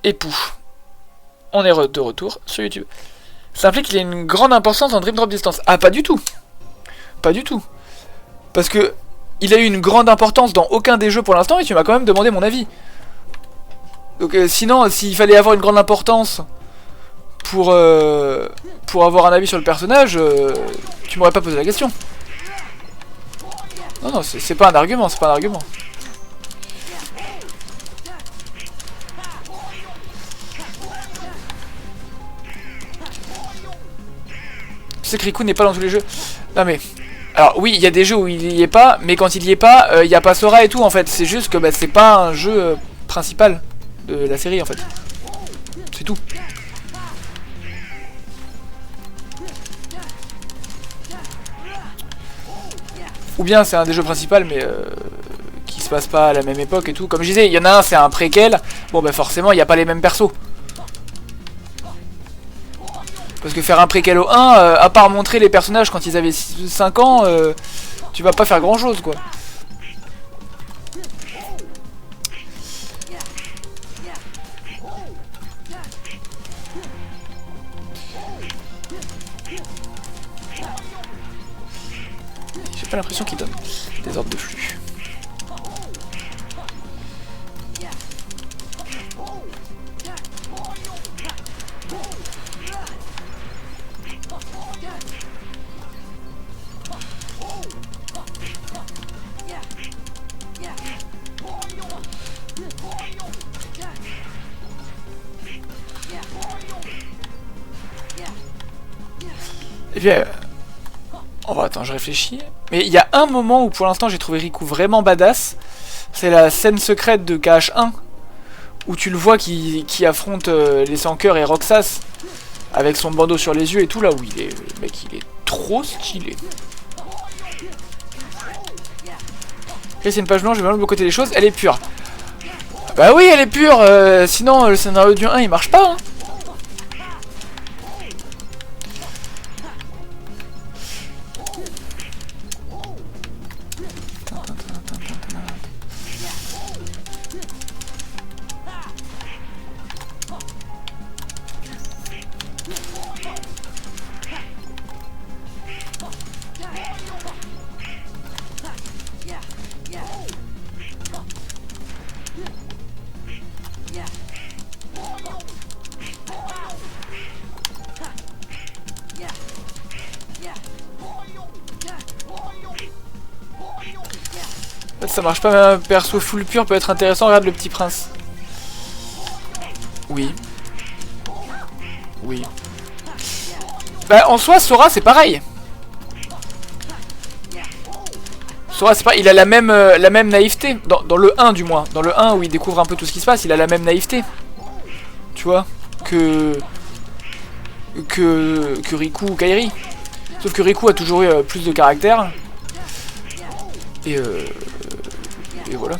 Et pouf, on est de retour sur YouTube. Ça implique qu'il y a une grande importance en Dream Drop Distance. Ah, pas du tout. Pas du tout. Parce que il a eu une grande importance dans aucun des jeux pour l'instant et tu m'as quand même demandé mon avis. Donc sinon, s'il fallait avoir une grande importance pour avoir un avis sur le personnage, tu m'aurais pas posé la question. Non, non, c'est pas un argument, c'est pas un argument. Tu sais que Riku n'est pas dans tous les jeux. Non mais... Alors oui, il y a des jeux où il y est pas, mais quand il y est pas, il y a pas Sora et tout en fait. C'est juste que bah, c'est pas un jeu principal de la série en fait. C'est tout. Ou bien c'est un des jeux principaux mais qui se passe pas à la même époque et tout. Comme je disais, il y en a un, c'est un préquel. Bon bah forcément, il n'y a pas les mêmes persos. Parce que faire un préquel au 1, à part montrer les personnages quand ils avaient 5 ans, tu vas pas faire grand chose quoi. J'ai pas l'impression qu'il donne des ordres de flux. Et puis, oh, attends, je réfléchis. Mais il y a un moment où pour l'instant j'ai trouvé Riku vraiment badass. C'est la scène secrète de KH1. Où tu le vois qui affronte les sans-cœurs et Roxas. Avec son bandeau sur les yeux et tout là où il est... Le mec il est trop stylé. Ok, c'est une page blanche, je vais voir le côté des choses. Elle est pure. Bah oui, elle est pure. Sinon le scénario du 1 il marche pas. Hein. Ça marche pas, mais un perso full pur peut être intéressant. Regarde le petit prince. Oui. Oui. Bah en soi, Sora c'est pareil. Sora c'est pareil, il a la même naïveté. Dans le 1 du moins. Dans le 1 où il découvre un peu tout ce qui se passe, il a la même naïveté. Tu vois que Riku ou Kairi. Sauf que Riku a toujours eu plus de caractère. Et voilà.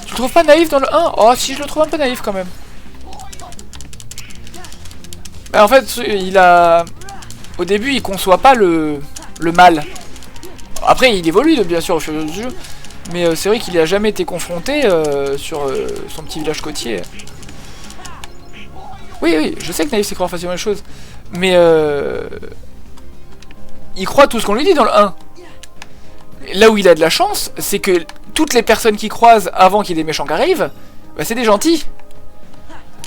Tu le trouves pas naïf dans le 1? Oh si, je le trouve un peu naïf quand même. Bah, en fait, il a... Au début, il conçoit pas le mal. Après, il évolue bien sûr au fur et à mesure du jeu. Mais c'est vrai qu'il a jamais été confronté sur son petit village côtier. Oui, oui, je sais que naïf c'est croire facilement les choses. Mais il croit tout ce qu'on lui dit dans le 1. Là où il a de la chance, c'est que toutes les personnes qu'il croise avant qu'il y ait des méchants qui arrivent, bah, c'est des gentils.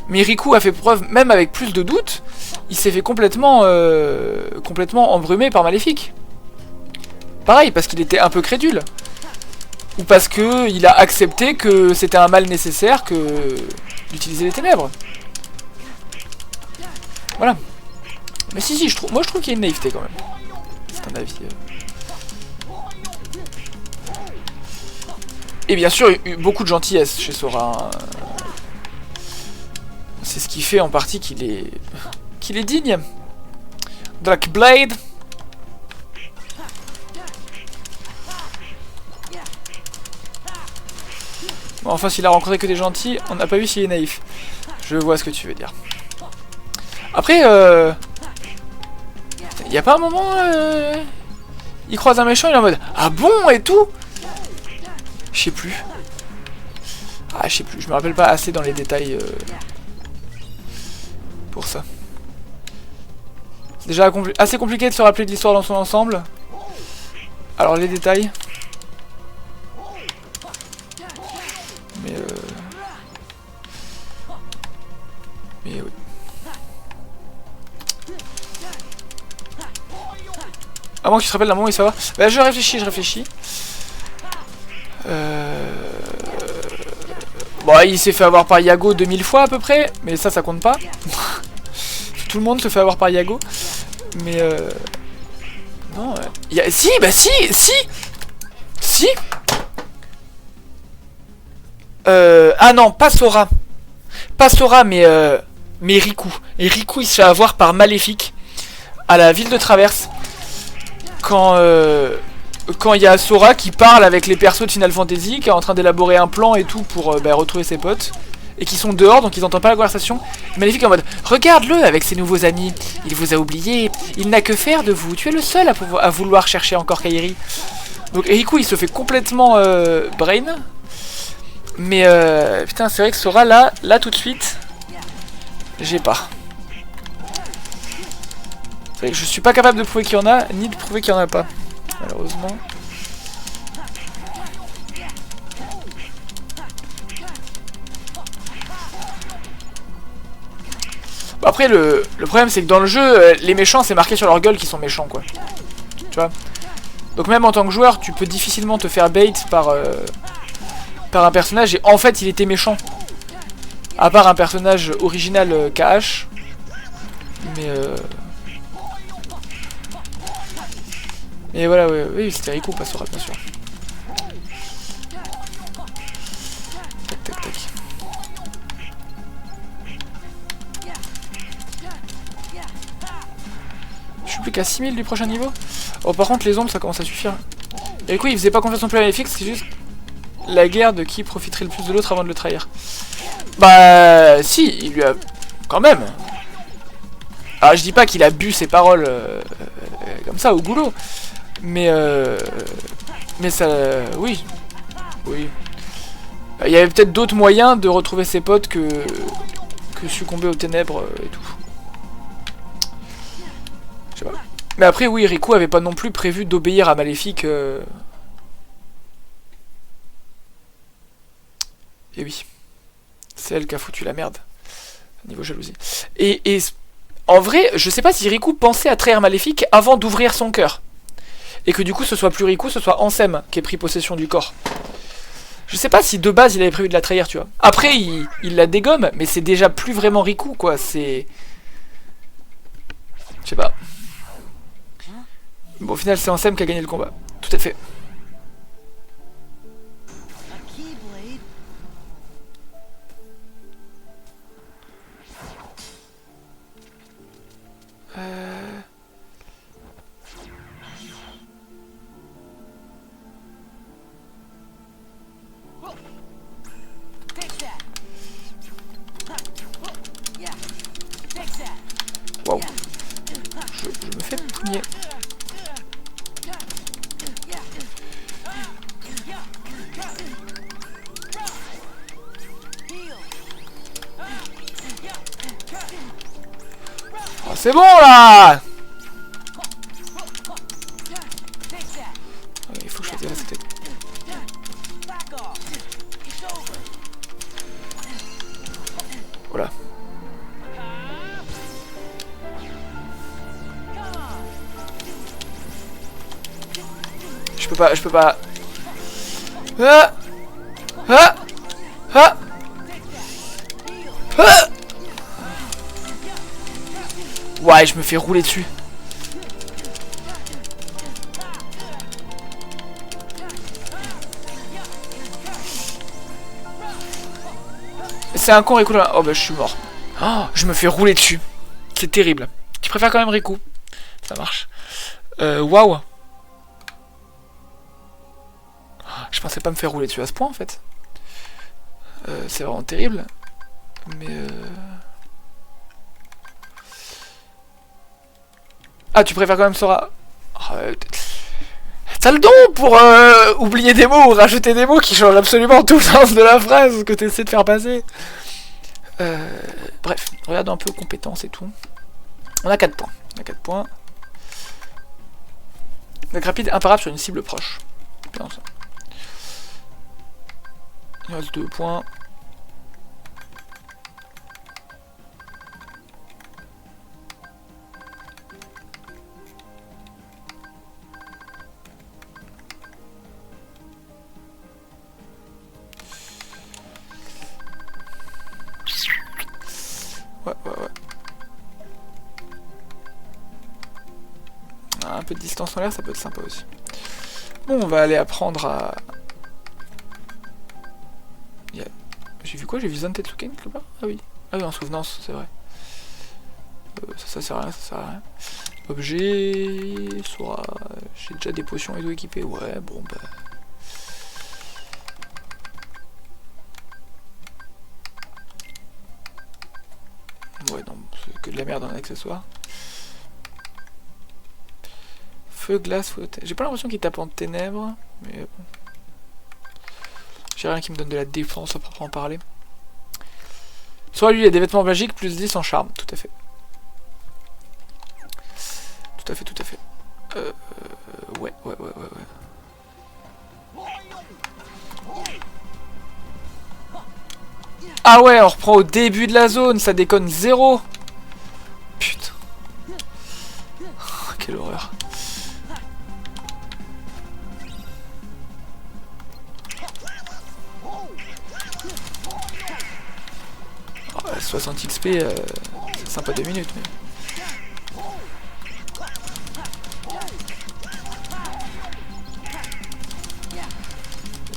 Mais Riku a fait preuve, même avec plus de doutes, il s'est fait complètement embrumé par Maléfique. Pareil, parce qu'il était un peu crédule. Ou parce que il a accepté que c'était un mal nécessaire que d'utiliser les ténèbres. Voilà. Mais si, moi je trouve qu'il y a une naïveté quand même. C'est un avis... Et bien sûr, beaucoup de gentillesse chez Sora. C'est ce qui fait en partie qu'il est digne. Drakeblade. Bon, enfin, s'il a rencontré que des gentils, on n'a pas vu s'il est naïf. Je vois ce que tu veux dire. Après, y a pas un moment, il croise un méchant, il est en mode ah bon et tout. Je sais plus. Ah, je sais plus, je me rappelle pas assez dans les détails pour ça. C'est déjà assez compliqué de se rappeler de l'histoire dans son ensemble. Alors les détails. Mais oui. À moins que tu te rappelles d'un moment où il se fait avoir. Bah je réfléchis. Bon, il s'est fait avoir par Yago 2000 fois à peu près, mais ça compte pas. Tout le monde se fait avoir par Yago. Mais non, si, bah si. Ah non, pas Sora. Pas Sora, mais Riku. Et Riku, il se fait avoir par Maléfique à la ville de Traverse. Quand il y a Sora qui parle avec les persos de Final Fantasy, qui est en train d'élaborer un plan et tout pour retrouver ses potes, et qui sont dehors, donc ils n'entendent pas la conversation. Maléfique est en mode « Regarde-le avec ses nouveaux amis, il vous a oublié, il n'a que faire de vous, tu es le seul à vouloir chercher encore Kairi. » Donc Riku il se fait complètement brain. Mais putain, c'est vrai que Sora là tout de suite, j'ai pas. C'est vrai que je suis pas capable de prouver qu'il y en a, ni de prouver qu'il y en a pas, malheureusement. Bon, après le problème c'est que dans le jeu, les méchants c'est marqué sur leur gueule qu'ils sont méchants quoi. Tu vois. Donc même en tant que joueur, tu peux difficilement te faire bait par un personnage et en fait il était méchant. À part un personnage original KH. Mais voilà, oui, c'était Riku, pas Sora, bien sûr. Tac. Je suis plus qu'à 6000 du prochain niveau. Oh, par contre, les ombres, ça commence à suffire. Et Riku, il faisait pas confiance non plus à Maléfique, c'est juste la guerre de qui profiterait le plus de l'autre avant de le trahir. Bah, si, il lui a... Quand même. Alors, je dis pas qu'il a bu ses paroles comme ça, au goulot. Mais ça... Oui. Il y avait peut-être d'autres moyens de retrouver ses potes que succomber aux ténèbres et tout. Je sais pas. Mais après, oui, Riku avait pas non plus prévu d'obéir à Maléfique. Et oui. C'est elle qui a foutu la merde. Niveau jalousie. Et en vrai, je sais pas si Riku pensait à trahir Maléfique avant d'ouvrir son cœur. Et que du coup ce soit plus Riku, ce soit Ansem qui ait pris possession du corps. Je sais pas si de base il avait prévu de la trahir, tu vois. Après il la dégomme, mais c'est déjà plus vraiment Riku quoi, c'est... Je sais pas. Bon au final c'est Ansem qui a gagné le combat. Tout à fait. Waouh. Je me fais pougner. Oh, c'est bon là. Il faut que je fasse la tête. Voilà. Je peux pas. Ah ah ah ah. Ouais, je me fais rouler dessus. C'est un con Riku là. Oh bah je suis mort. Oh, je me fais rouler dessus. C'est terrible. Tu préfères quand même Riku. Ça marche. Waouh. Je pensais pas me faire rouler dessus à ce point en fait. C'est vraiment terrible. Mais Ah tu préfères quand même Sora. Oh, T'as le don pour oublier des mots ou rajouter des mots qui changent absolument tout le sens de la phrase que tu essaies de faire passer. Bref, regarde un peu compétences et tout. On a 4 points. On a 4 points. Attaque rapide imparable sur une cible proche. Bien ça. Il reste 2 points. Ouais. Un peu de distance en l'air, ça peut être sympa aussi. Bon, on va aller apprendre à... J'ai vu quoi? J'ai vu Zantetsuken quelque part? Ah oui, en souvenance, c'est vrai. Ça sert à rien, ça sert à rien. Objet... Soit... J'ai déjà des potions et tout équipées. Ouais, bon bah... Ouais, non, c'est que de la merde en accessoire. Feu, glace, feu... J'ai pas l'impression qu'il tape en ténèbres, mais bon. J'ai rien qui me donne de la défense à proprement parler. Soit lui, il a des vêtements magiques, plus 10 en charme, tout à fait. Tout à fait. Ouais. Ah ouais, on reprend au début de la zone, ça déconne 0. Putain. Quelle horreur. Oh, 60 XP, c'est sympa 2 minutes, mais...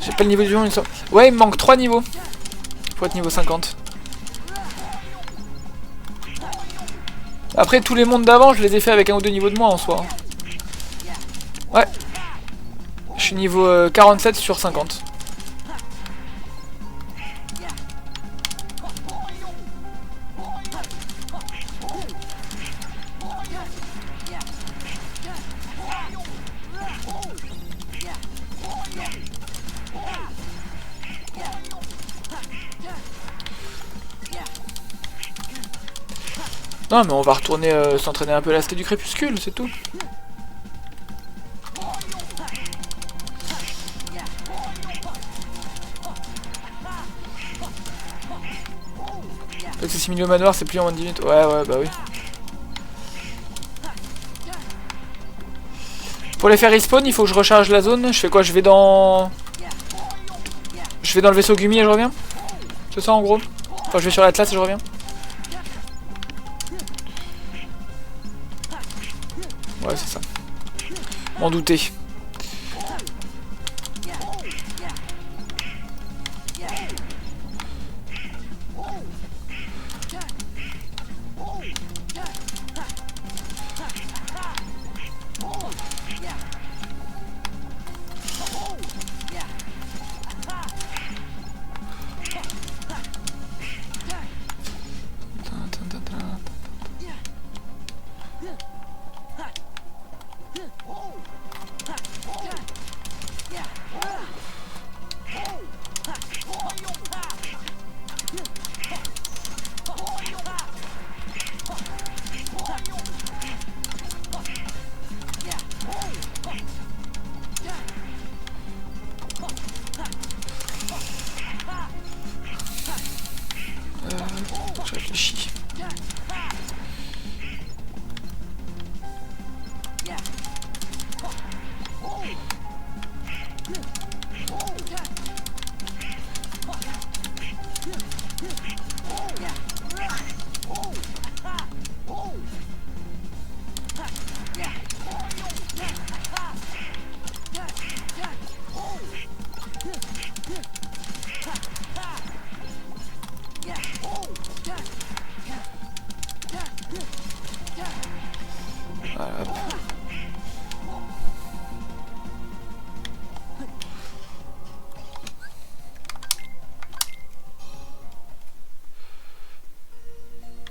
J'ai pas le niveau du jeu, ouais, il me manque 3 niveaux. Pour être niveau 50. Après, tous les mondes d'avant, je les ai fait avec 1 ou 2 niveaux de moins en soi. Ouais. Je suis niveau 47 sur 50. Non mais on va retourner s'entraîner un peu à la cité du crépuscule, c'est tout. Peut-être que 6 000 au manoir c'est plus en moins de 10 minutes. Ouais bah oui. Pour les faire respawn il faut que je recharge la zone. Je fais quoi? Je vais dans le vaisseau Gumi et je reviens. C'est ça en gros. Enfin je vais sur l'Atlas et je reviens. Ouais c'est ça. M'en douter. Je réfléchis.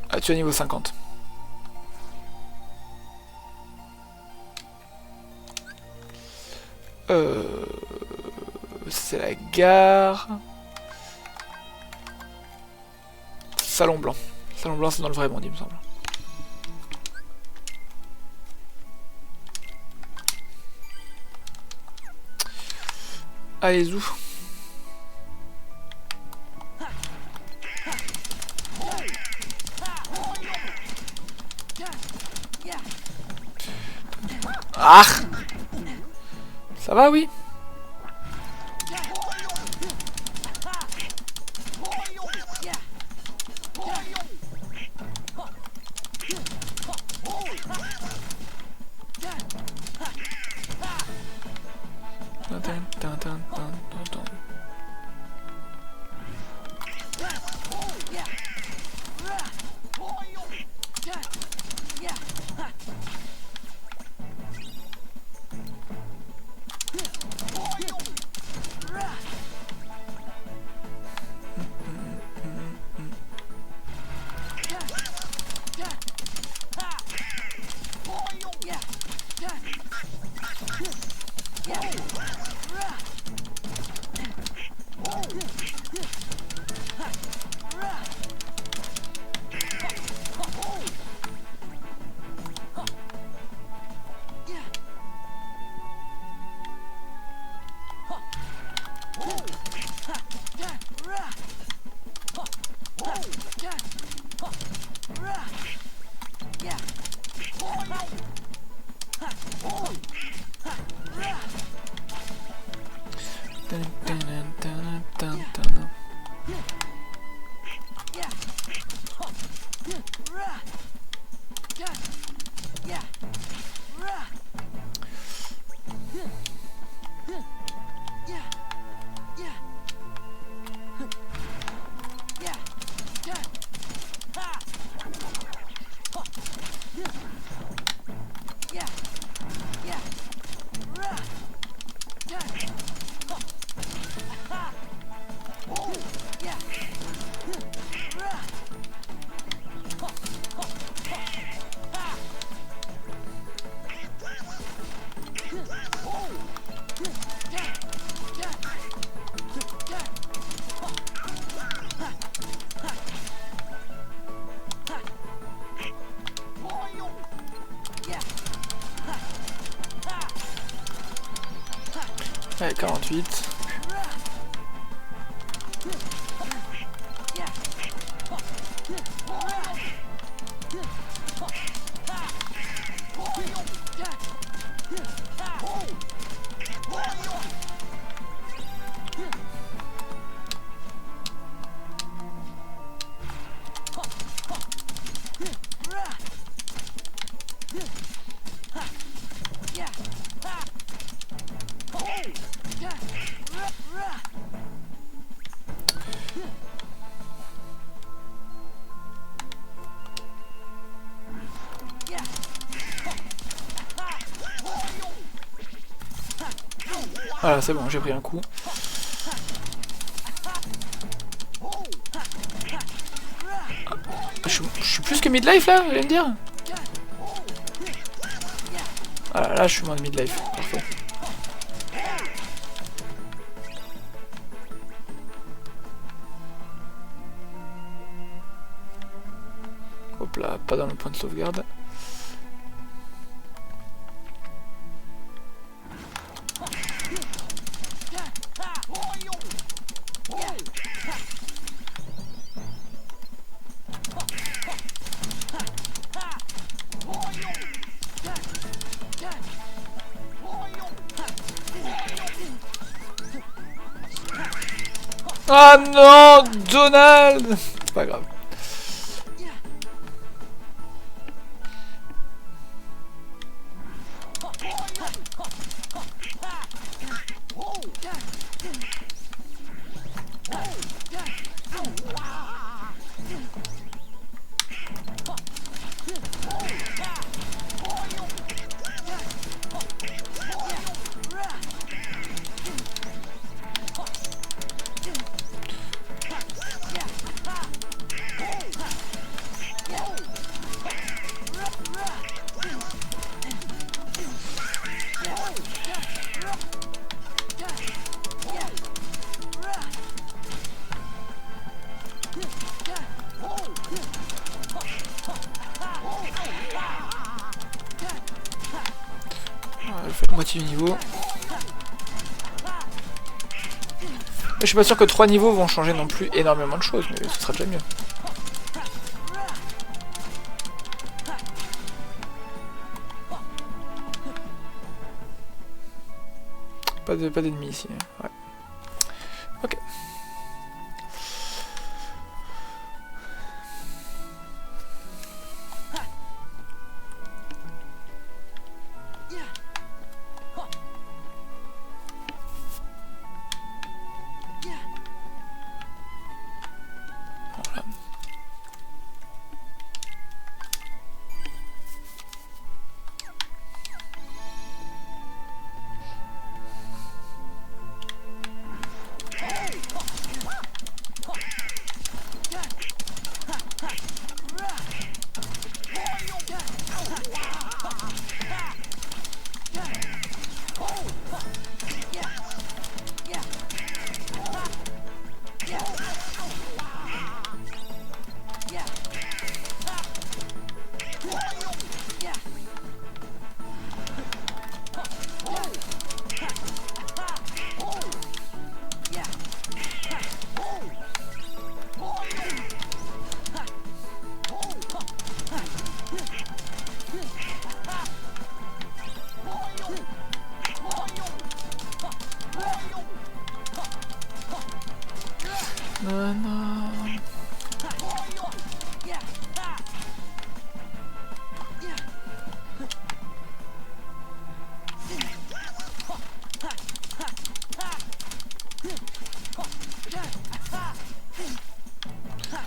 Ah, tu es au niveau 50. gare. Salon blanc. Salon blanc, c'est dans le vrai monde, il me semble. Allez, où? Ah! Ça va, oui? Allez, 48. Voilà, c'est bon, j'ai pris un coup. Je suis plus que midlife là, vous allez me dire? Voilà, là je suis moins de midlife, parfait. Hop là, pas dans le point de sauvegarde. Ah non, Donald! C'est pas grave. moitié du niveau. Je suis pas sûr que 3 niveaux vont changer non plus énormément de choses, mais ce sera déjà mieux. Pas d'ennemis ici. Ouais. Ok.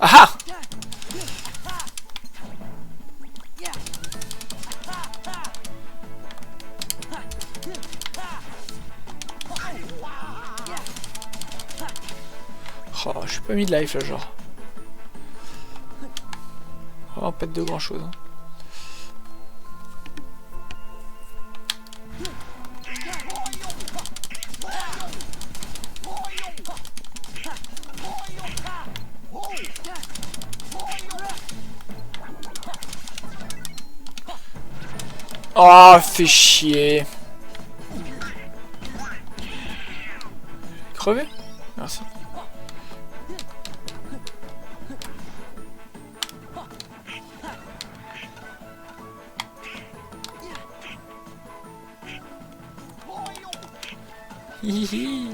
Ah oh, je suis pas mis de life là, genre. Vraiment pas de grand chose. Hein. Oh, fais chier. Crevé? Merci. Hihi.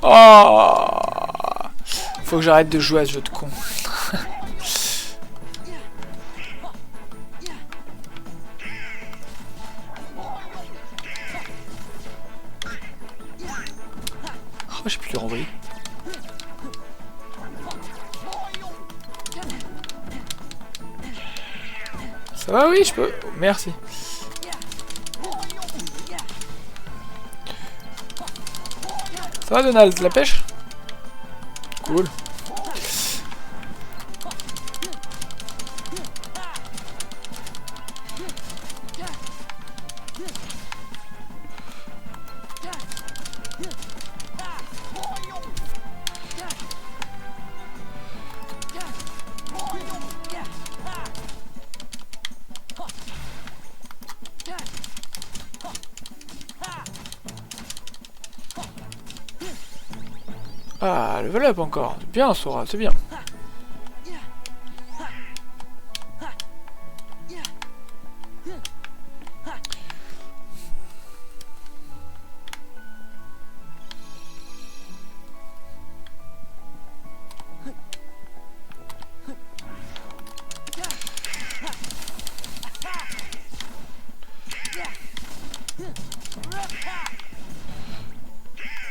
Oh, faut que j'arrête de jouer à ce jeu de con. Oh, j'ai pu le renvoyer. Ça va, oui, je peux. Merci. Ça va, Donald, la pêche? Cool. Ah, level up encore. C'est bien, Sora, c'est bien.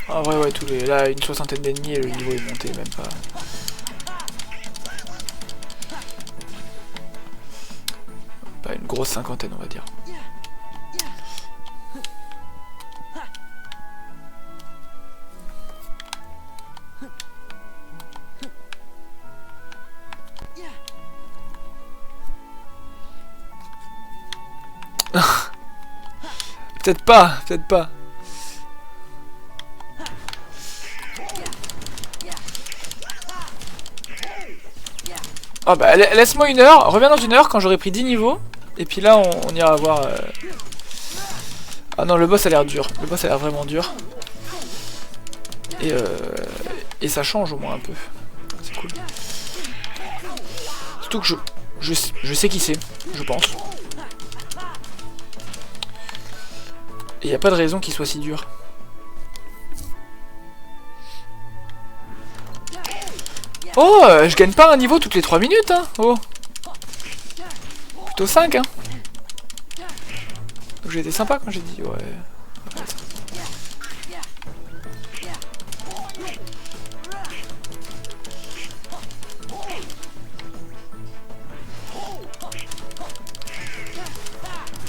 En vrai, ouais, tous les... là, une soixantaine d'ennemis et le niveau est monté, même pas. Pas une grosse cinquantaine, on va dire. Peut-être pas, peut-être pas. Ah bah laisse-moi 1 heure, reviens dans 1 heure quand j'aurai pris 10 niveaux. Et puis là on ira voir... Ah non, le boss a l'air dur, le boss a l'air vraiment dur. Et ça change au moins un peu. C'est cool. Surtout que je sais qui c'est, je pense. Et y a pas de raison qu'il soit si dur. Oh, je gagne pas un niveau toutes les 3 minutes, hein. Oh. Plutôt 5, hein. Donc j'ai été sympa quand j'ai dit, ouais.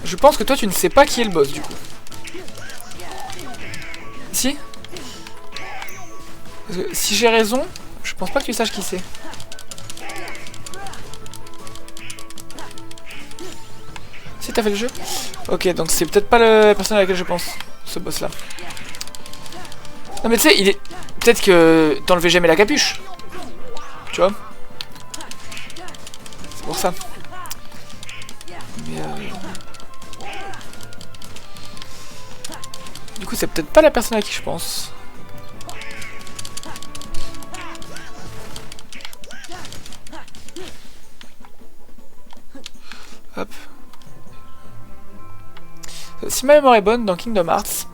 Je pense que toi tu ne sais pas qui est le boss du coup. Si? Parce que si j'ai raison, je pense pas que tu saches qui c'est. Si t'as fait le jeu? Ok, donc c'est peut-être pas la personne à laquelle je pense, ce boss là. Non mais tu sais, il est... Peut-être que t'enlevais jamais la capuche. Tu vois? C'est pour ça. Mais du coup, c'est peut-être pas la personne à qui je pense. Hop. Si ma mémoire est bonne, dans Kingdom Hearts,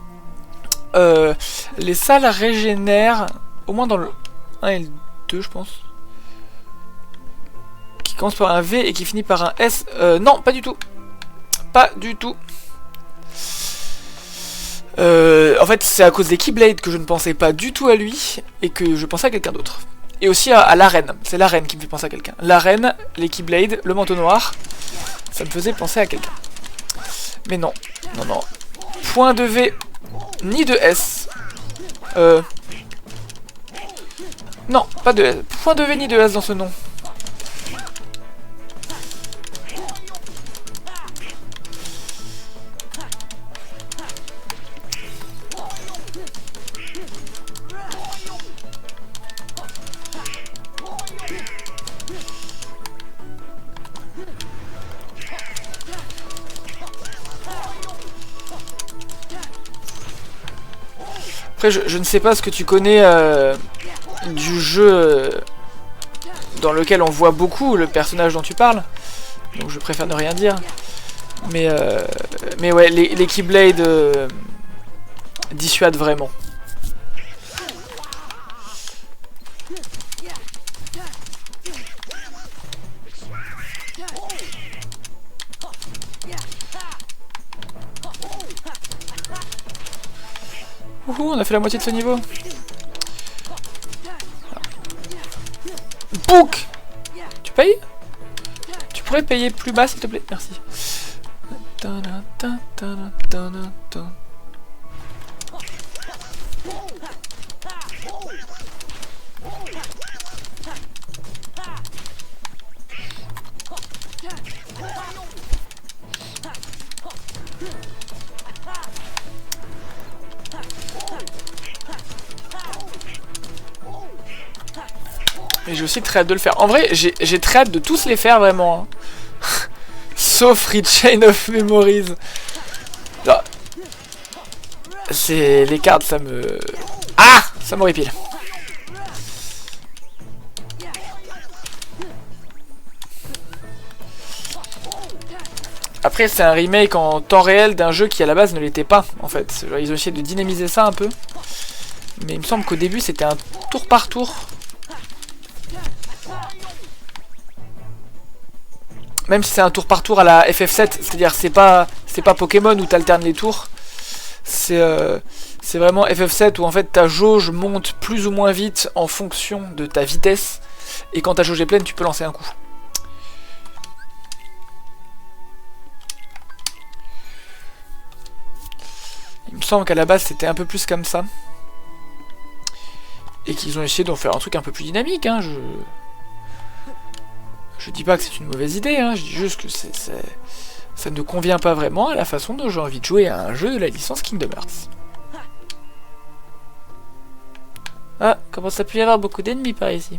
les salles régénèrent, au moins dans le 1 et le 2, je pense. Qui commence par un V et qui finit par un S. Non, pas du tout. Pas du tout. En fait, c'est à cause des Keyblade que je ne pensais pas du tout à lui et que je pensais à quelqu'un d'autre. Et aussi à l'arène. C'est l'arène qui me fait penser à quelqu'un. L'arène, les Keyblade, le manteau noir, ça me faisait penser à quelqu'un. Mais non, non, non. Point de V, ni de S. Non, pas de S. Point de V ni de S dans ce nom. Après, je ne sais pas ce que tu connais du jeu dans lequel on voit beaucoup le personnage dont tu parles. Donc je préfère ne rien dire. Mais ouais, les Keyblade dissuadent vraiment. Ouhou, on a fait la moitié de ce niveau. Bouk! Tu payes? Tu pourrais payer plus bas s'il te plaît? Merci. Et j'ai aussi très hâte de le faire. En vrai, j'ai très hâte de tous les faire vraiment. Hein. Sauf Chain of Memories. C'est les cartes, ça me... Ah! Ça m'horripile. Après, c'est un remake en temps réel d'un jeu qui à la base ne l'était pas, en fait. Genre, ils ont essayé de dynamiser ça un peu. Mais il me semble qu'au début, c'était un tour par tour. Même si c'est un tour par tour à la FF7, c'est-à-dire c'est pas Pokémon où t'alternes les tours. C'est vraiment FF7 où en fait ta jauge monte plus ou moins vite en fonction de ta vitesse. Et quand ta jauge est pleine, tu peux lancer un coup. Il me semble qu'à la base c'était un peu plus comme ça. Et qu'ils ont essayé d'en faire un truc un peu plus dynamique, hein, je dis pas que c'est une mauvaise idée, hein, je dis juste que c'est... Ça ne convient pas vraiment à la façon dont j'ai envie de jouer à un jeu de la licence Kingdom Hearts. Ah, commence à plus y avoir beaucoup d'ennemis par ici.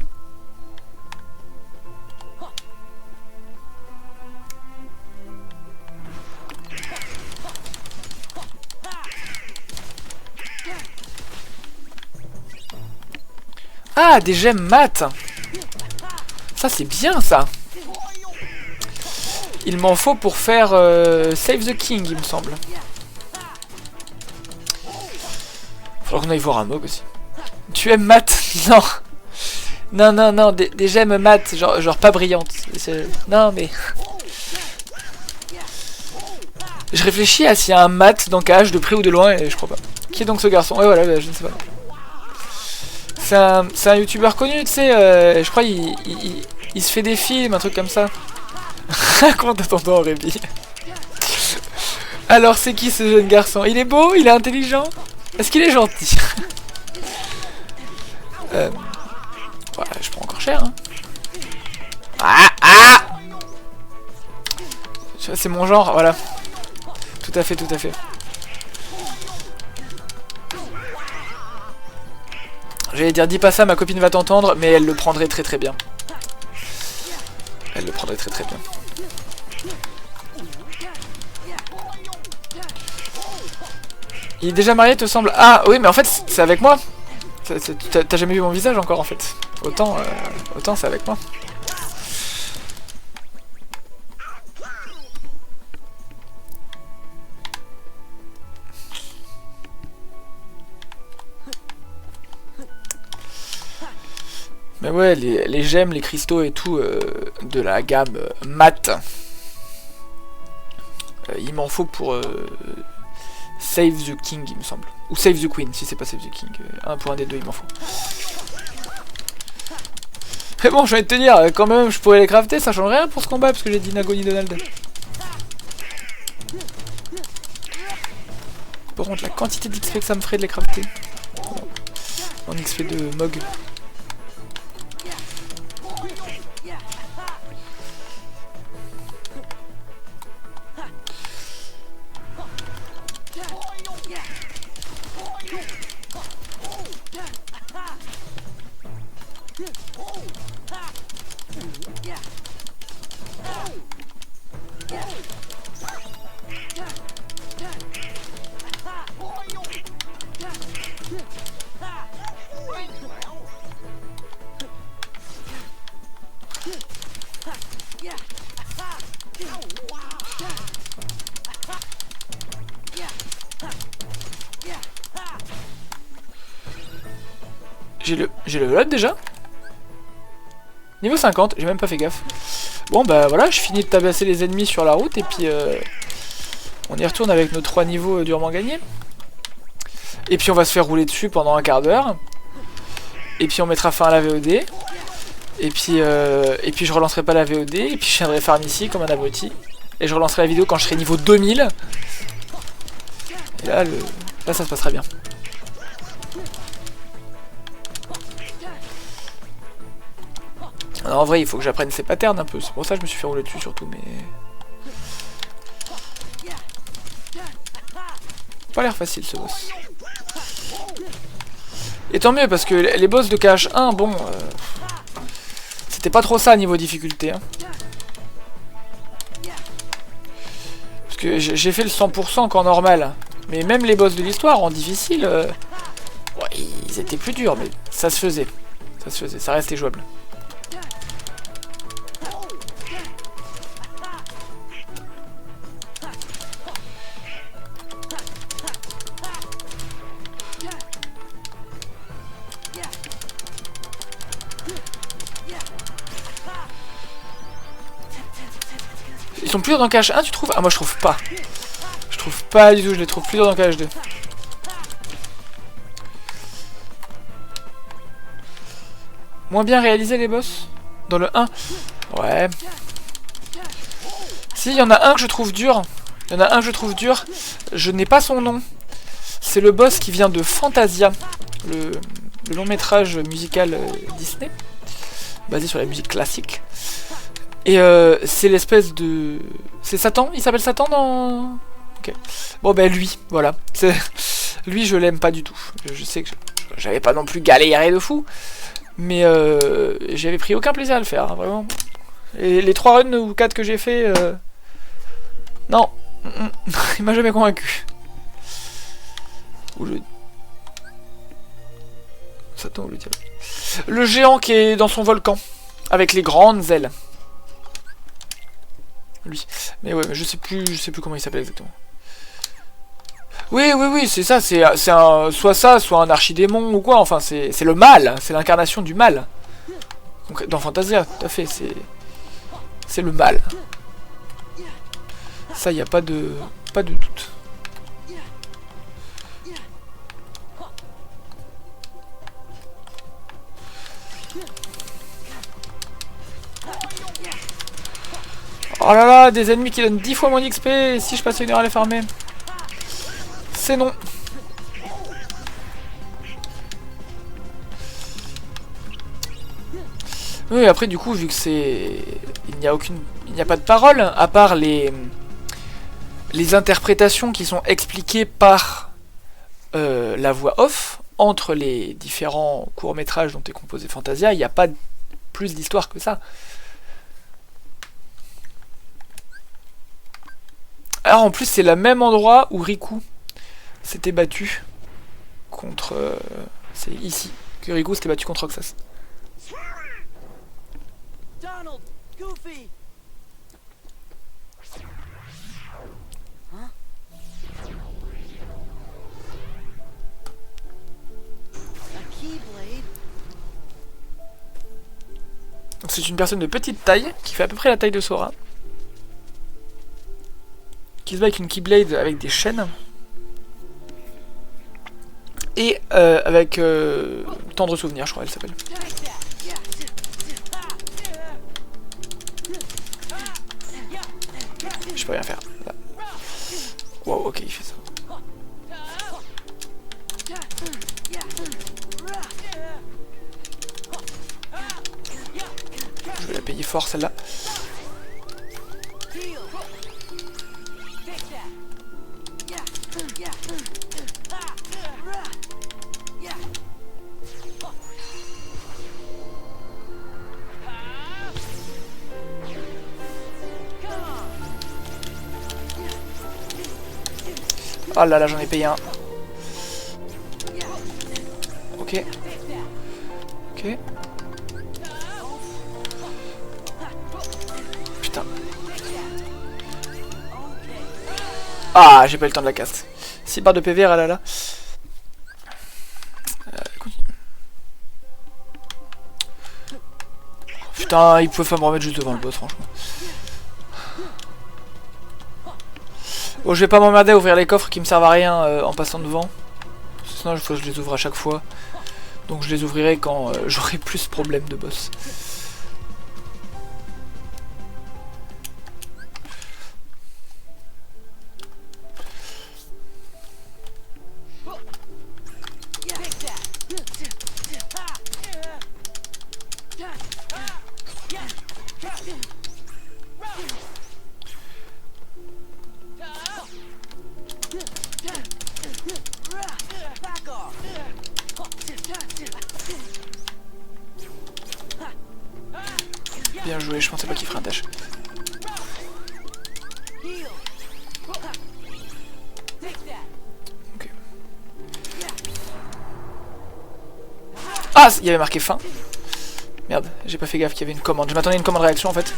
Ah, des gemmes mat. Ça, c'est bien, ça. Il m'en faut pour faire Save the King, il me semble. Faudra qu'on aille voir un Mog aussi. Tu aimes mat? Non. Non, non, non, des gemmes mat, genre pas brillantes. Non, mais... Je réfléchis à s'il y a un mat dans Cage de près ou de loin, et je crois pas. Qui est donc ce garçon? Ouais, voilà, je ne sais pas. C'est un youtubeur connu, tu sais, je crois il se fait des films, un truc comme ça. Raconte à tonton Rémi. Alors c'est qui ce jeune garçon? Il est beau? Il est intelligent? Est-ce qu'il est gentil? Ouais, je prends encore cher, hein. Ah! C'est mon genre, voilà. Tout à fait, tout à fait. J'allais dire, dis pas ça, ma copine va t'entendre, mais elle le prendrait très très bien. Elle le prendrait très très bien. Il est déjà marié, te semble? Ah oui, mais en fait, c'est avec moi. T'as jamais vu mon visage encore, en fait. Autant c'est avec moi. Mais ouais, les gemmes, les cristaux et tout de la gamme mat. Il m'en faut pour Save the King, il me semble. Ou Save the Queen, si c'est pas Save the King. Pour un des deux, il m'en faut. Mais bon, j'ai envie de te dire, quand même, je pourrais les crafter, ça change rien pour ce combat, parce que j'ai dit Nagoni Donald. Par contre, la quantité d'XP que ça me ferait de les crafter. En XP de Mog. J'ai le level déjà. Niveau 50, j'ai même pas fait gaffe. Bon bah voilà, je finis de tabasser les ennemis sur la route et puis on y retourne avec nos 3 niveaux durement gagnés. Et puis on va se faire rouler dessus pendant un quart d'heure. Et puis on mettra fin à la VOD. Et puis je relancerai pas la VOD. Et puis je viendrai farm ici comme un abruti. Et je relancerai la vidéo quand je serai niveau 2000. Et là, là ça se passera bien. Alors, en vrai, il faut que j'apprenne ces patterns un peu. C'est pour ça que je me suis fait rouler dessus surtout, mais... Pas l'air facile ce boss. Et tant mieux parce que les boss de KH1, bon... c'était pas trop ça niveau difficulté. Hein. Parce que j'ai fait le 100% qu'en normal. Mais même les boss de l'histoire en difficile... ouais, ils étaient plus durs, mais ça se faisait. Ça se faisait, ça restait jouable. Ils sont plus durs dans KH1, tu trouves? Ah, moi je trouve pas. Je trouve pas du tout, je les trouve plus durs dans KH2. Moins bien réalisé les boss? Dans le 1? Ouais. Si, il y en a un que je trouve dur. Il y en a un que je trouve dur. Je n'ai pas son nom. C'est le boss qui vient de Fantasia. Le long métrage musical Disney. Basé sur la musique classique. Et c'est l'espèce de... C'est Satan? Il s'appelle Satan dans... Ok. Bon ben lui, voilà. Lui je l'aime pas du tout. Je sais que j'avais pas non plus galéré de fou. Mais j'avais pris aucun plaisir à le faire, hein, vraiment. Et les 3 runs ou 4 que j'ai fait... Non. Il m'a jamais convaincu. Ou le... Satan ou le diable. Le géant qui est dans son volcan. Avec les grandes ailes. Lui. Mais ouais, mais je sais plus comment il s'appelle exactement. Oui, c'est ça, c'est un, soit ça, soit un archidémon ou quoi, enfin c'est le mal, c'est l'incarnation du mal. Donc, dans Fantasia, tout à fait, c'est le mal. Ça, y a pas de doute. Oh là là, des ennemis qui donnent 10 fois moins d'XP si je passe une heure à les farmer. C'est non. Oui, après du coup, vu que c'est... Il n'y a pas de parole, à part les interprétations qui sont expliquées par la voix off, entre les différents courts-métrages dont est composé Fantasia, il n'y a pas plus d'histoire que ça. Alors en plus, c'est le même endroit où Riku s'était battu contre... c'est ici que Riku s'était battu contre Roxas. Donald, Goofy. Huh? A Keyblade. Donc c'est une personne de petite taille, qui fait à peu près la taille de Sora, qui se bat avec une Keyblade avec des chaînes. Et avec Tendre Souvenir, je crois elle s'appelle. Je peux rien faire. Là. Wow, ok, il fait ça. Je vais la payer fort celle-là. Oh là là, j'en ai payé un. Ok. Ok. Putain. Ah, j'ai pas eu le temps de la casse. 6 barres de PV, ah là là. Continue. Putain, il pouvait pas me remettre juste devant le boss, franchement. Bon, je vais pas m'emmerder à ouvrir les coffres qui me servent à rien en passant devant. Sinon, il faut que je les ouvre à chaque fois. Donc je les ouvrirai quand j'aurai plus de problèmes de boss. Bien joué, je pensais pas qu'il ferait un dash. Okay. Ah, il y avait marqué fin. Merde, j'ai pas fait gaffe qu'il y avait une commande. Je m'attendais à une commande réaction en fait.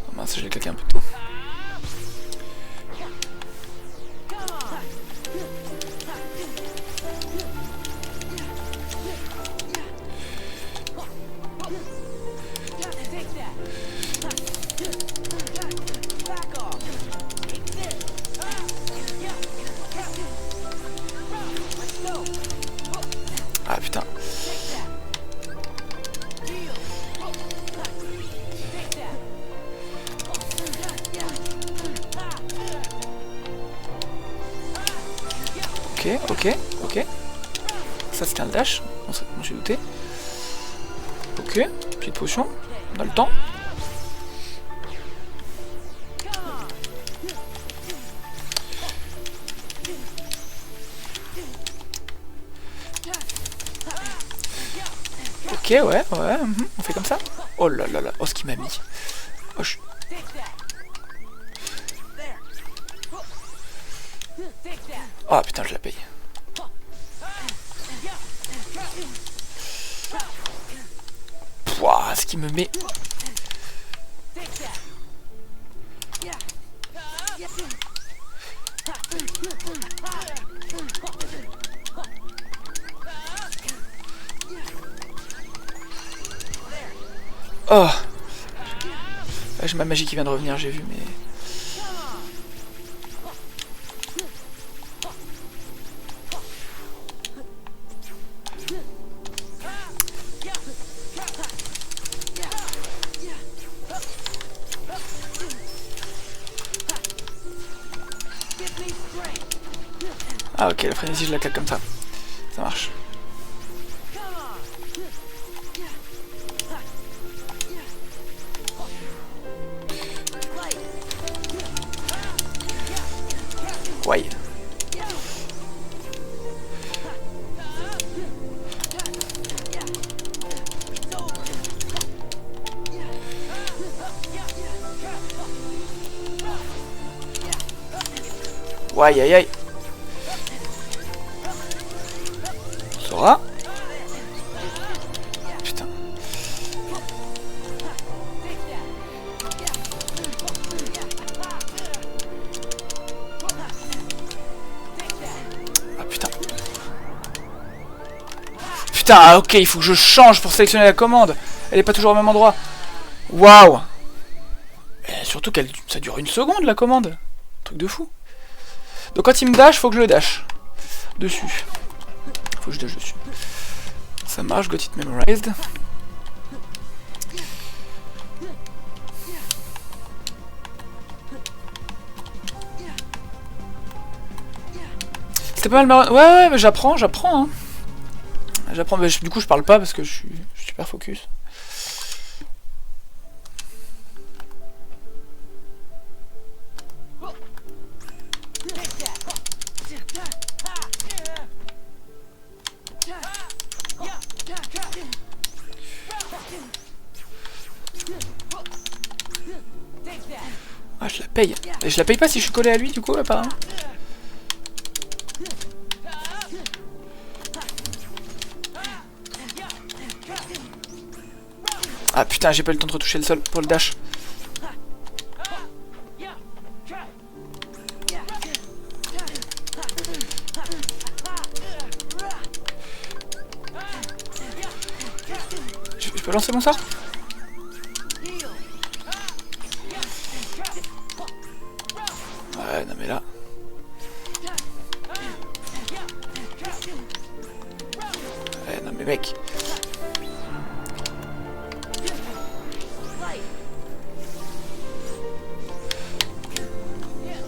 Oh mince, je l'ai claqué un peu tôt. Ah putain. Ok. Ça c'était un dash, on s'est douté. Ok, petite potion, on a le temps. Ok, ouais, on fait comme ça. Oh là là là, oh ce qu'il m'a mis. Oh, oh putain, je la paye. Pouah, ce qui me met. Oh, j'ai ma magie qui vient de revenir, j'ai vu, mais... Ah ok, la frénésie je la claque comme ça. Ça marche. Ouais. Ouais, aïe aïe. Sora. Putain. Ah putain. Putain, ah, ok, il faut que je change pour sélectionner la commande. Elle est pas toujours au même endroit. Waouh. Surtout qu'elle ça dure 1 seconde la commande. Truc de fou. Donc quand il me dash, faut que je le dash. Dessus. Faut que je dash dessus. Ça marche, got it memorized. C'était pas mal. Ouais, mais j'apprends, hein. J'apprends, mais du coup je parle pas parce que je suis super focus. Ah, je la paye. Et je la paye pas si je suis collé à lui, du coup, apparemment. Ah putain, j'ai pas eu le temps de retoucher le sol pour le dash. Je peux lancer mon sort? Ouais, non mais là... Ouais, non mais mec...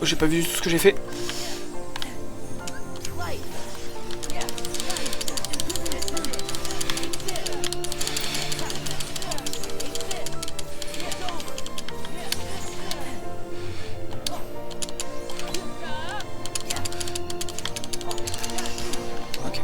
Oh, j'ai pas vu tout ce que j'ai fait. Ok.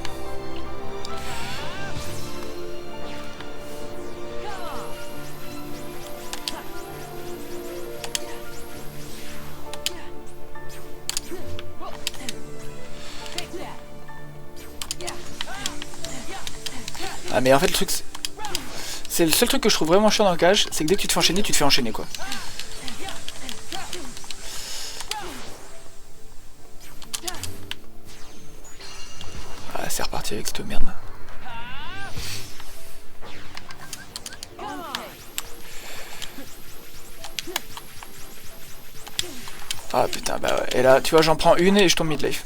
Ah mais en fait le truc c'est le seul truc que je trouve vraiment chiant dans le cage, c'est que dès que tu te fais enchaîner, tu te fais enchaîner quoi. Ah c'est reparti avec cette merde. Ah putain bah ouais, et là tu vois j'en prends une et je tombe mid-life.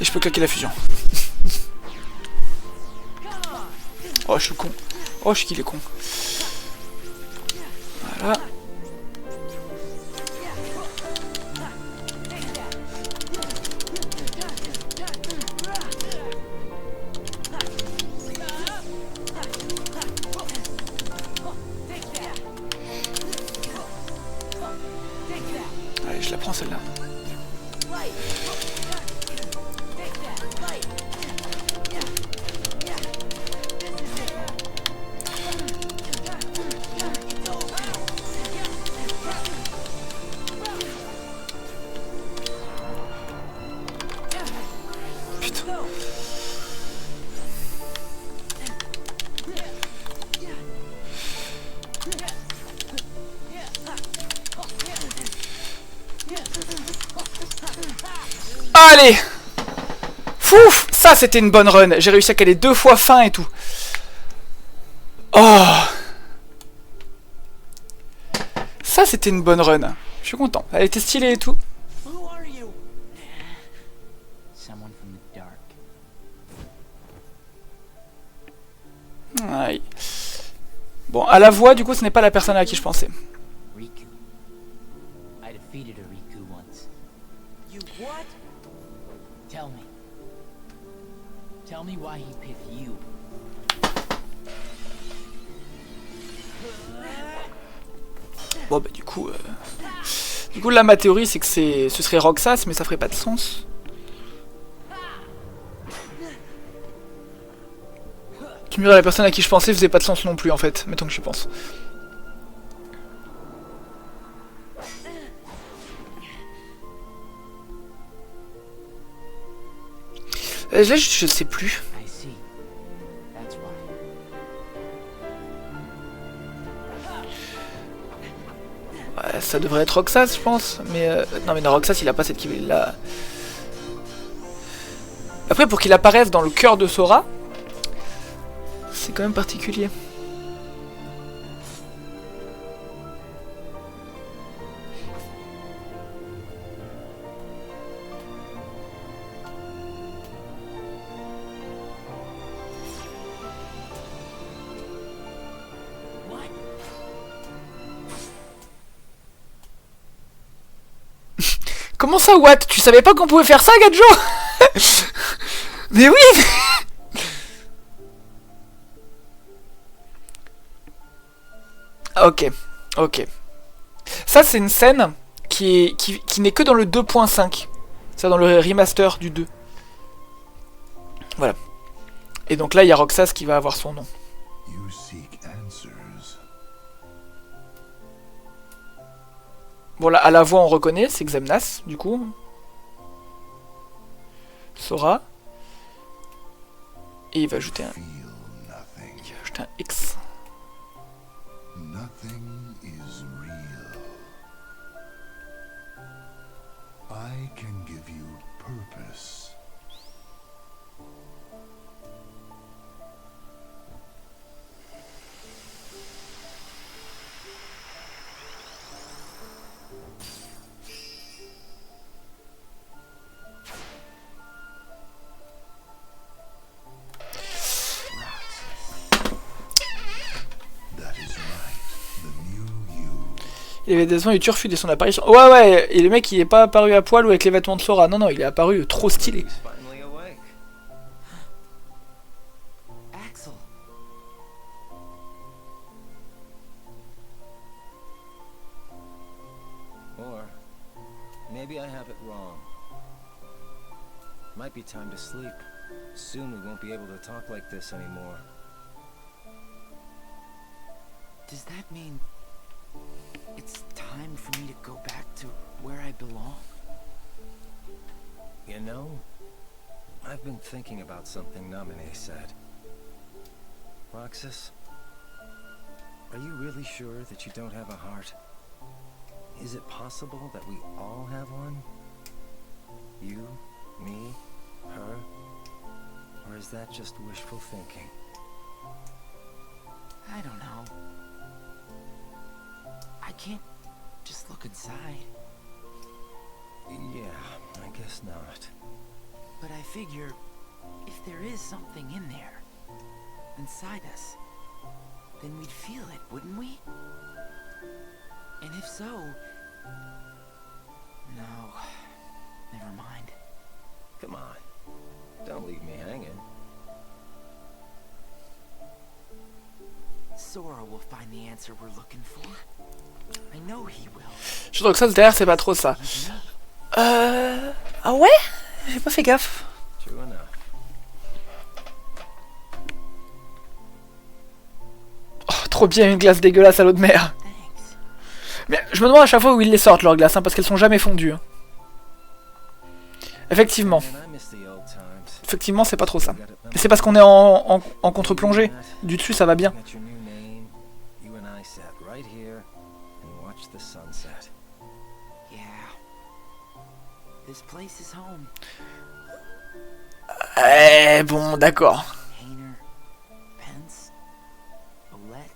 Et je peux claquer la fusion. Oh, je suis con. Oh, je suis qu'il est con. Voilà. Allez, je la prends celle-là. Putain. Allez! Fouf! Ça, c'était une bonne run. J'ai réussi à caler 2 fois fin et tout. Oh! Ça, c'était une bonne run. Je suis content. Elle était stylée et tout. Who are you? Someone from the dark. Aïe. Bon, à la voix, du coup, ce n'est pas la personne à qui je pensais. Riku. I defeated a Riku once. You what? Tell me. Tell me why he picked you. Bon, bah, du coup, là, ma théorie, c'est que ce serait Roxas, mais ça ferait pas de sens. Tu me diras, la personne à qui je pensais faisait pas de sens non plus, en fait, mettons que je pense. Là, je sais plus. I see. That's why. Ouais, ça devrait être Roxas, je pense. Mais non, mais non, Roxas, il a pas cette qu'il là. Après, pour qu'il apparaisse dans le cœur de Sora, c'est quand même particulier. Comment ça, what? Tu savais pas qu'on pouvait faire ça, Gadjo? Mais oui! Ok, ok. Ça, c'est une scène qui n'est que dans le 2.5. C'est dans le remaster du 2. Voilà. Et donc là, il y a Roxas qui va avoir son nom. You seek answers. Bon, là, à la voix, on reconnaît, c'est Xemnas, du coup. Sora. Et il va ajouter un, Feel nothing. il va ajouter un X. Nothing is real. I can give you purpose. That is right. The new you. Il avait des vêtements et Turfu dès son apparition. Ouais, ouais, et le mec il est pas apparu à poil ou avec les vêtements de Sora. Non, non, il est apparu trop stylé. He's finally awake. Axel. Or maybe I have it wrong. Might be time to sleep. Soon we won't be able to talk like this anymore. Does that mean it's time for me to go back to where I belong? You know, I've been thinking about something Naminé said. Roxas, are you really sure that you don't have a heart? Is it possible that we all have one? You, me, her? Or is that just wishful thinking? I don't know. I can't just look inside. Yeah, I guess not. But I figure if there is something in there, inside us, then we'd feel it, wouldn't we? And if so... No, never mind. Come on. Don't leave me hanging. Sora will find the answer we're looking for. I know he will. Je trouve que ça derrière c'est pas trop ça. Ah ouais? J'ai pas fait gaffe. True enough. Oh, trop bien une glace dégueulasse à l'eau de mer. Thanks. Mais je me demande à chaque fois où ils les sortent leurs glaces, hein, parce qu'elles sont jamais fondues. Hein. Effectivement. Man, I miss the old times. Effectivement, c'est pas trop ça. Got it Mais c'est parce qu'on est en contre-plongée. Du dessus, ça va bien. Got your new name. You and I sat right here and watched the sunset. Yeah. This place is home. Eh bon, d'accord. Hayner, Pence, Olette.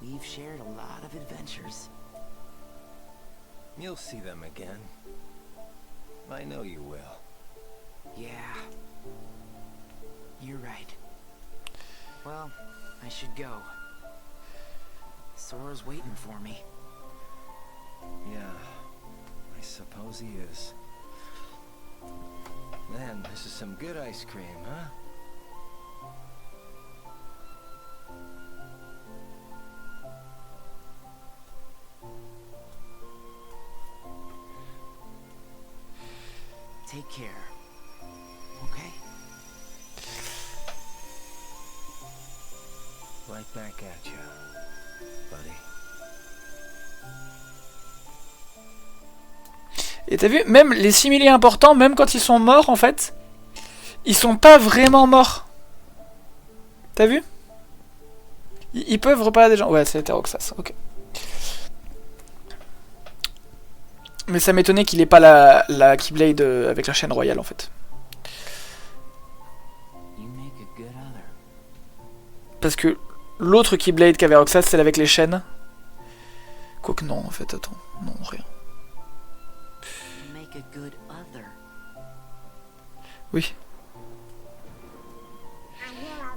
We've shared a lot of adventures. You'll see them again. I know you will. Yeah. You're right. Well, I should go. Sora's waiting for me. Yeah, I suppose he is. Man, this is some good ice cream, huh? Take care. Okay? Right back at you, buddy. Et t'as vu, même les similés importants, même quand ils sont morts, en fait, ils sont pas vraiment morts. T'as vu? Ils peuvent reparler des gens. Ouais, c'est Roxas, ok. Mais ça m'étonnait qu'il ait pas la Keyblade avec la chaîne royale, en fait. You make a good other. Parce que l'autre Keyblade qu'avait Roxas, c'est celle avec les chaînes. Quoique non, en fait, attends. Non, rien. You make a good other. Oui.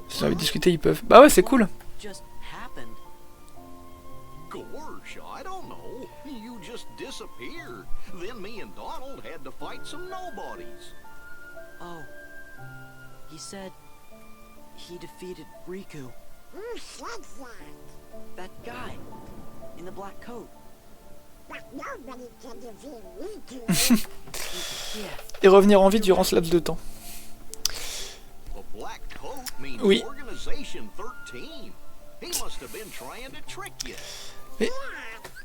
Si j'ai envie de discuter, ils peuvent. Bah ouais, c'est cool. Just happened. Gosh, I don't know. You just disappeared. Then me and Donald had to fight some nobodies. Oh. He said he defeated Riku. Who said that? That guy in the black coat. But nobody can defeat Riku. Yeah. Et revenir en vie durant ce laps de temps. The black coat means Oui. Organization 13. He must have been trying to trick you.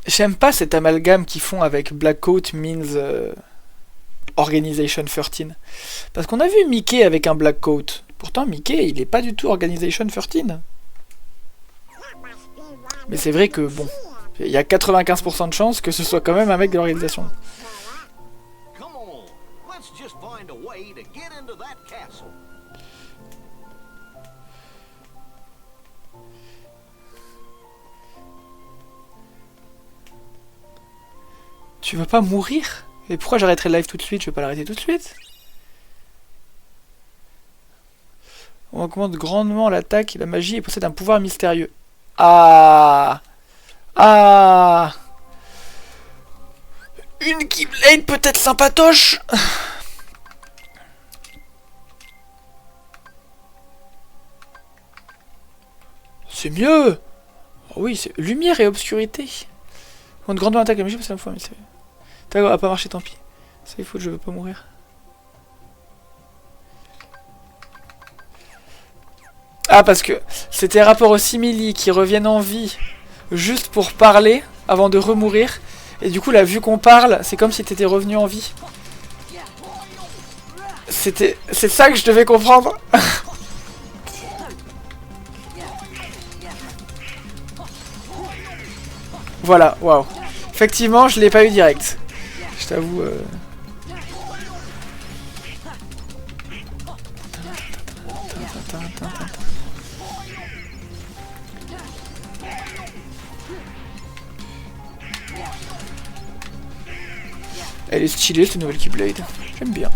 J'aime pas cet amalgame qu'ils font avec Black Coat means Organization 13. Parce qu'on a vu Mickey avec un Black Coat. Pourtant, Mickey, il est pas du tout Organization 13. Mais c'est vrai que, bon, il y a 95% de chances que ce soit quand même un mec de l'organisation. Come on, let's just find a way to get into that castle. Tu vas pas mourir? Et pourquoi j'arrêterai le live tout de suite? Je vais pas l'arrêter tout de suite. On augmente grandement l'attaque et la magie et possède un pouvoir mystérieux. Ah! Ah! Une Keyblade peut-être sympatoche? C'est mieux! Oh oui, c'est lumière et obscurité. Augmente grandement l'attaque et la magie possède un pouvoir mystérieux. Ça va pas marcher, tant pis. Ça il faut que je veux pas mourir. Ah, parce que c'était rapport aux simili qui reviennent en vie juste pour parler avant de remourir. Et du coup, là, vu qu'on parle, c'est comme si t'étais revenu en vie. C'est ça que je devais comprendre. Voilà, waouh. Effectivement, je l'ai pas eu direct. Je t'avoue. Elle est stylée cette nouvelle Keyblade. J'aime bien.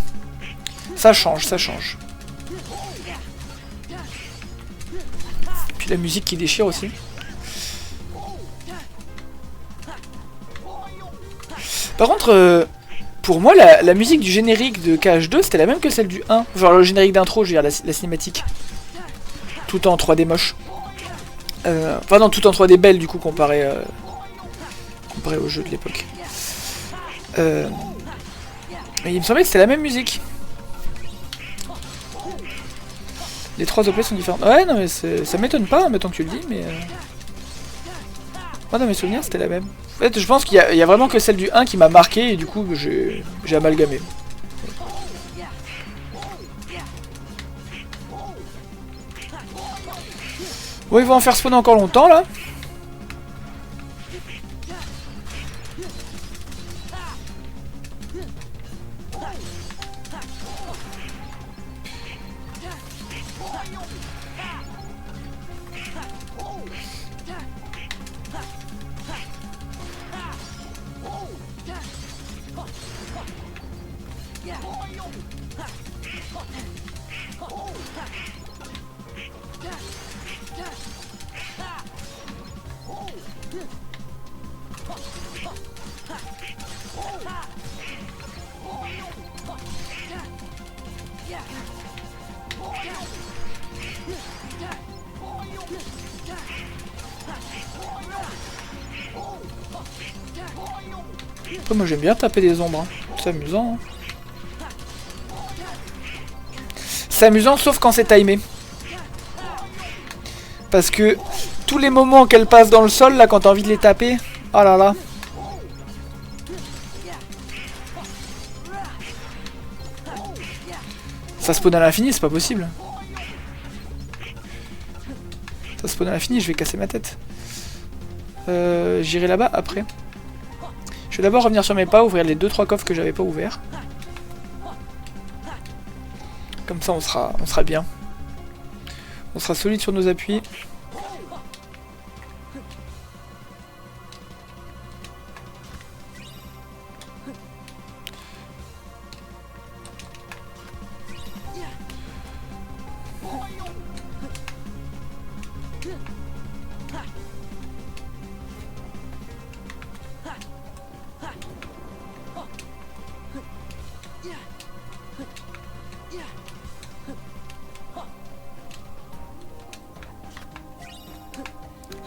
Ça change, ça change. Puis la musique qui déchire aussi. Par contre, pour moi, la musique du générique de KH2, c'était la même que celle du 1. Genre le générique d'intro, je veux dire, la cinématique. Tout en 3D moche. Enfin non, tout en 3D belle, du coup, comparé au jeu de l'époque. Mais il me semblait que c'était la même musique. Les 3 OP sont différentes. Ouais, non, mais ça m'étonne pas, mettons que tu le dis, mais... Moi, dans mes souvenirs, c'était la même. En fait, je pense qu'il y a vraiment que celle du 1 qui m'a marqué, et du coup, j'ai amalgamé. Bon, ils vont en faire spawner encore longtemps, là. Après, moi j'aime bien taper des ombres, hein. C'est amusant. Hein. C'est amusant sauf quand c'est timé. Parce que tous les moments qu'elles passent dans le sol, là, quand t'as envie de les taper, oh là là. Ça spawn à l'infini, c'est pas possible. Ça spawn à l'infini, je vais casser ma tête. J'irai là-bas après. Je vais d'abord revenir sur mes pas, ouvrir les 2-3 coffres que j'avais pas ouverts. Comme ça on sera bien. On sera solide sur nos appuis.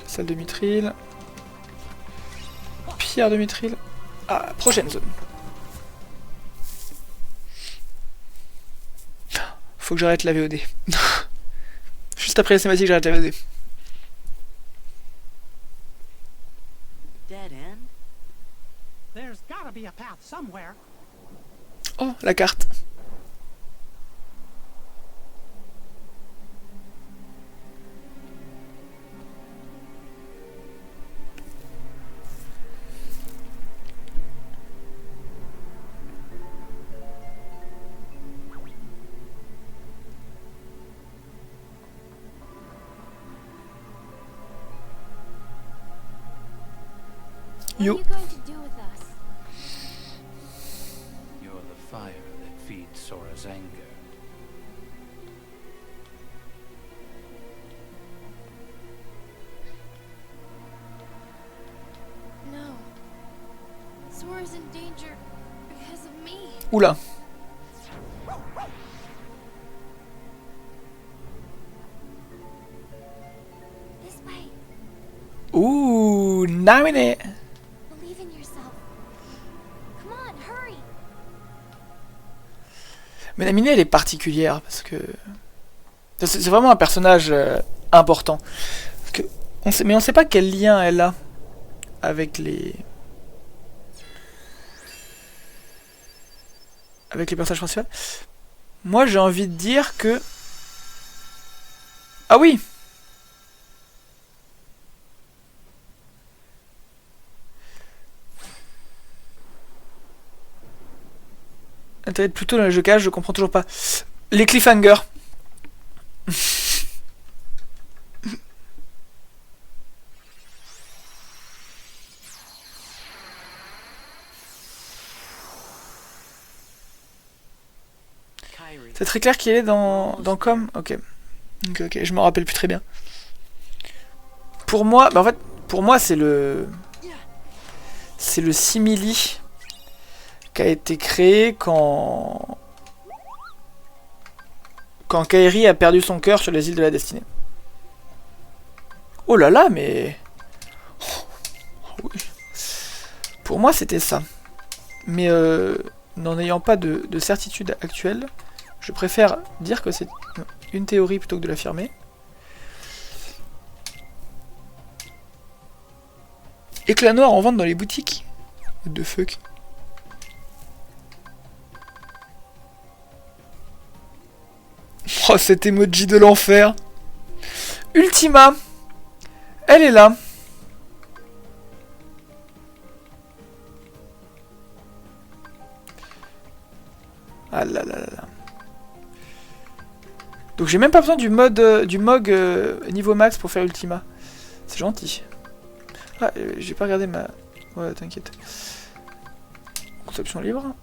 Salle de mithril. Pierre de mithril. Ah, prochaine zone. Faut que j'arrête la VOD. Juste après la cinématique, j'arrête la VOD. Dead end? There's gotta be a path somewhere. Oh, la carte. What Yo. are you going to do with us? You're the fire that feeds Sora's anger. No. Sora's in danger because of me. Oula. This way. Ouh, Namine. Believe in yourself. Come on, hurry. Mais Namine, elle est particulière parce que c'est vraiment un personnage important. Parce que mais on sait pas quel lien elle a avec les personnages principaux. Moi, j'ai envie de dire que ah oui. Intérêt plutôt dans les jeux cash, je comprends toujours pas. Les cliffhangers. Kai diary. C'est très clair qu'il est dans Com. Ok. Ok, je me rappelle plus très bien. Pour moi, bah en fait, pour moi c'est le simili qui a été créé quand Kairi a perdu son cœur sur les îles de la destinée. Oh là là, mais oui. Pour moi c'était ça. Mais n'en ayant pas de certitude actuelle, je préfère dire que c'est une théorie plutôt que de l'affirmer. Éclat noir en vente dans les boutiques. What the fuck. Oh, cet emoji de l'enfer. Ultima. Elle est là. Ah là là là là. Donc j'ai même pas besoin du mode du MOG niveau max pour faire Ultima. C'est gentil. Ah, j'ai pas regardé ma... Ouais, t'inquiète. Conception libre.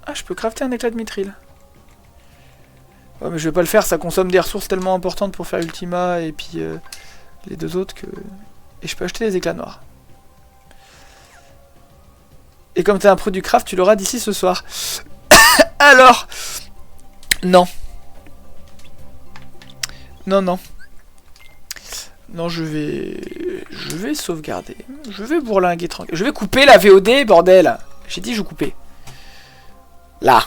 Ah, je peux crafter un éclat de mithril. Ouais, mais je vais pas le faire, ça consomme des ressources tellement importantes pour faire Ultima et puis les deux autres que... Et je peux acheter des éclats noirs. Et comme t'as un produit craft, tu l'auras d'ici ce soir. Alors... Non. Non, non. Non, je vais sauvegarder. Je vais bourlinguer tranquille. Je vais couper la VOD, bordel. J'ai dit je coupais. Là.